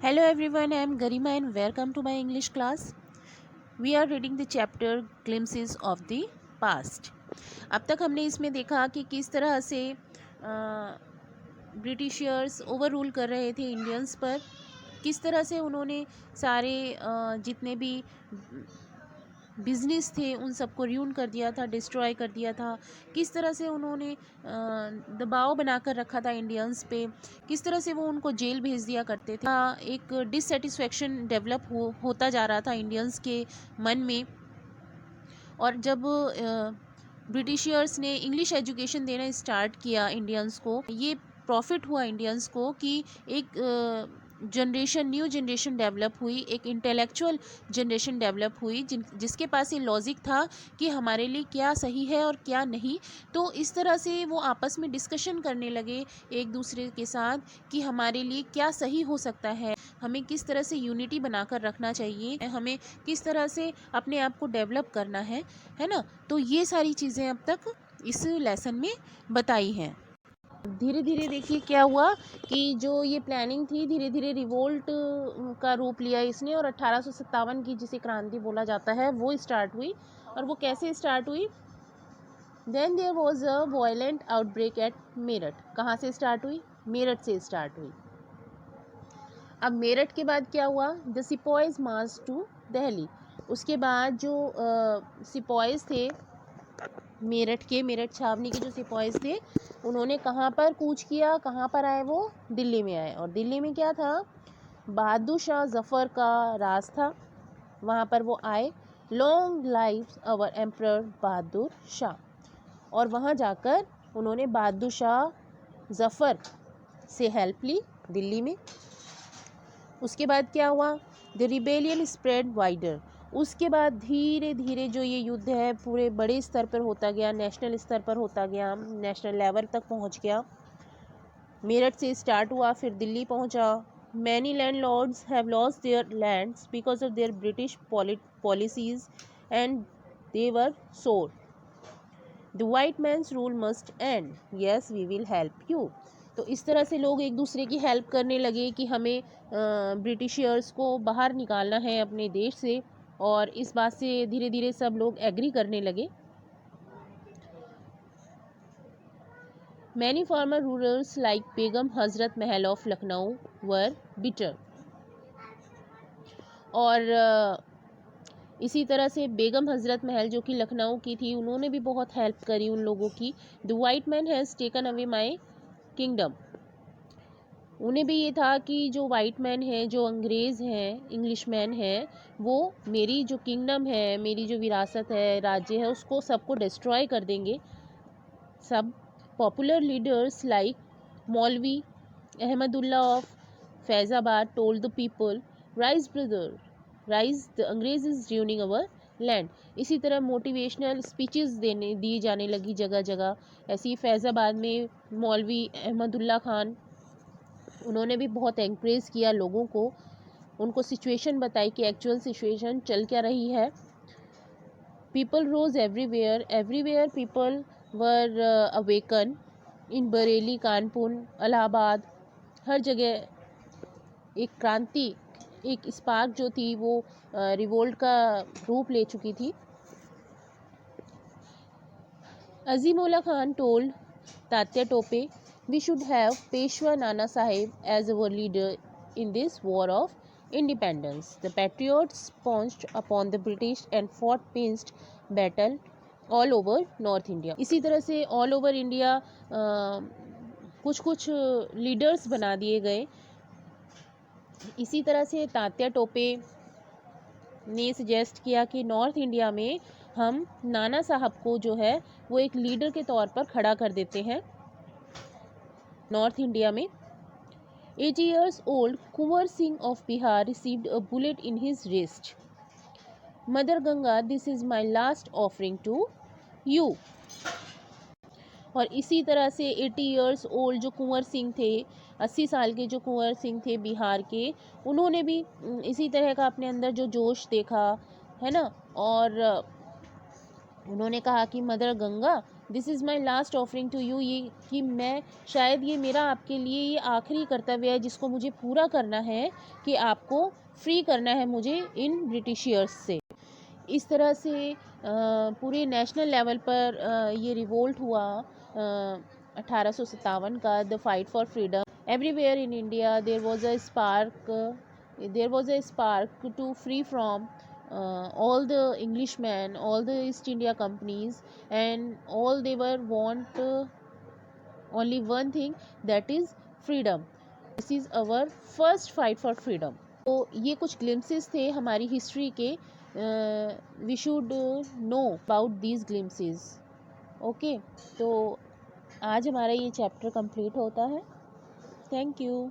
Hello everyone, I am Garima and welcome to my English class. We are reading the chapter Glimpses of the Past. अब तक हमने इसमें देखा कि किस तरह से ब्रिटिशर्स ओवर रूल कर रहे थे इंडियंस पर, किस तरह से उन्होंने सारे जितने भी बिजनेस थे उन सबको र्यून कर दिया था, डिस्ट्रॉय कर दिया था, किस तरह से उन्होंने दबाव बनाकर रखा था इंडियंस पे, किस तरह से वो उनको जेल भेज दिया करते थे। एक डिससेटिस्फेक्शन डेवलप होता जा रहा था इंडियंस के मन में। और जब ब्रिटिशर्स ने इंग्लिश एजुकेशन देना स्टार्ट किया इंडियंस को, ये प्रॉफिट हुआ इंडियंस को कि एक न्यू जनरेशन डेवलप हुई, एक इंटेलेक्चुअल जनरेशन डेवलप हुई जिसके पास ये लॉजिक था कि हमारे लिए क्या सही है और क्या नहीं। तो इस तरह से वो आपस में डिस्कशन करने लगे एक दूसरे के साथ कि हमारे लिए क्या सही हो सकता है, हमें किस तरह से यूनिटी बनाकर रखना चाहिए, हमें किस तरह से अपने आप को डेवलप करना है ना। तो ये सारी चीज़ें अब तक इस लेसन में बताई हैं। धीरे धीरे देखिए क्या हुआ कि जो ये प्लानिंग थी धीरे धीरे रिवोल्ट का रूप लिया इसने, और 1857 की जिसे क्रांति बोला जाता है वो स्टार्ट हुई। और वो कैसे स्टार्ट हुई? Then there was a violent outbreak at Meerut. कहाँ से स्टार्ट हुई? मेरठ से स्टार्ट हुई। अब मेरठ के बाद क्या हुआ? The sepoys March two Delhi. उसके बाद जो सिपॉयज थे मेरठ छावनी के जो सिपॉयज थे, उन्होंने कहाँ पर कूच किया, कहाँ पर आए? वो दिल्ली में आए। और दिल्ली में क्या था? बहादुर शाह जफ़र का राज था, वहाँ पर वो आए। लॉन्ग लाइफ अवर एम्परर बहादुर शाह। और वहाँ जाकर उन्होंने बहादुर शाह जफ़र से हेल्प ली दिल्ली में। उसके बाद क्या हुआ? The rebellion spread wider. उसके बाद धीरे धीरे जो ये युद्ध है पूरे बड़े स्तर पर होता गया, नेशनल स्तर पर होता गया, नेशनल लेवल तक पहुंच गया। मेरठ से स्टार्ट हुआ, फिर दिल्ली पहुंचा। Many landlords have lost their lands because of their British policies and they were sore. The white man's rule must end, yes we will help you. तो इस तरह से लोग एक दूसरे की हेल्प करने लगे कि हमें ब्रिटिशर्स को बाहर निकालना है अपने देश से, और इस बात से धीरे धीरे सब लोग एग्री करने लगे। Many farmer rulers like Begum Hazrat Mahal of Lucknow were bitter. और इसी तरह से बेगम हजरत महल जो कि लखनऊ की थी, उन्होंने भी बहुत हेल्प करी उन लोगों की। The white man has taken away my kingdom. उन्हें भी ये था कि जो वाइट मैन है, जो अंग्रेज़ हैं, इंग्लिश मैन है, वो मेरी जो किंगडम है, मेरी जो विरासत है, राज्य है, उसको सबको डिस्ट्रॉय कर देंगे सब। पॉपुलर लीडर्स लाइक मौलवी Ahmadullah of Faizabad told the people, rise brother rise, the अंग्रेज इज र्यूनिंग अवर लैंड। इसी तरह मोटिवेशनल स्पीचेस दी जाने लगी जगह जगह। ऐसी फैज़ाबाद में मौलवी अहमदुल्ला खान, उन्होंने भी बहुत एनकरेज किया लोगों को, उनको सिचुएशन बताई कि एक्चुअल सिचुएशन चल क्या रही है। People rose everywhere people were awaken. In Bareilly, Kanpur, Allahabad, हर जगह एक क्रांति, एक स्पार्क जो थी वो रिवोल्ट का रूप ले चुकी थी। Azimullah Khan told Tatya Tope, we should have Peshwa Nana Sahib as our leader in this war of independence. The patriots pounced upon the British and fought pinched battle all over North India. इसी तरह से all over India कुछ कुछ leaders बना दिए गए। इसी तरह से तात्या टोपे ने सजेस्ट किया कि नॉर्थ इंडिया में हम नाना साहब को जो है वो एक लीडर के तौर पर खड़ा कर देते हैं। नॉर्थ इंडिया में 80 years old Kunwar Singh of Bihar received a bullet in his wrist. Mother Ganga, this is my last offering to you. और इसी तरह से 80 years old जो कुंवर सिंह थे, 80 साल के जो कुंवर सिंह थे बिहार के, उन्होंने भी इसी तरह का अपने अंदर जो जोश देखा है ना, और उन्होंने कहा कि mother Ganga, this is my last offering to you, ये कि मैं शायद ये मेरा आपके लिए ये आखिरी कर्तव्य है जिसको मुझे पूरा करना है, कि आपको फ्री करना है मुझे इन ब्रिटिशियर्स से। इस तरह से पूरे नेशनल लेवल पर ये रिवोल्ट हुआ 1857 का, the fight for freedom. Everywhere in India there was a spark to free from all the Englishmen, all the East India companies, and all they were want only one thing, that is freedom. This is our first fight for freedom. तो ये कुछ glimpses थे हमारी history के, we should know about these glimpses. Okay, तो आज हमारा ये चैप्टर कंप्लीट होता है। Thank you.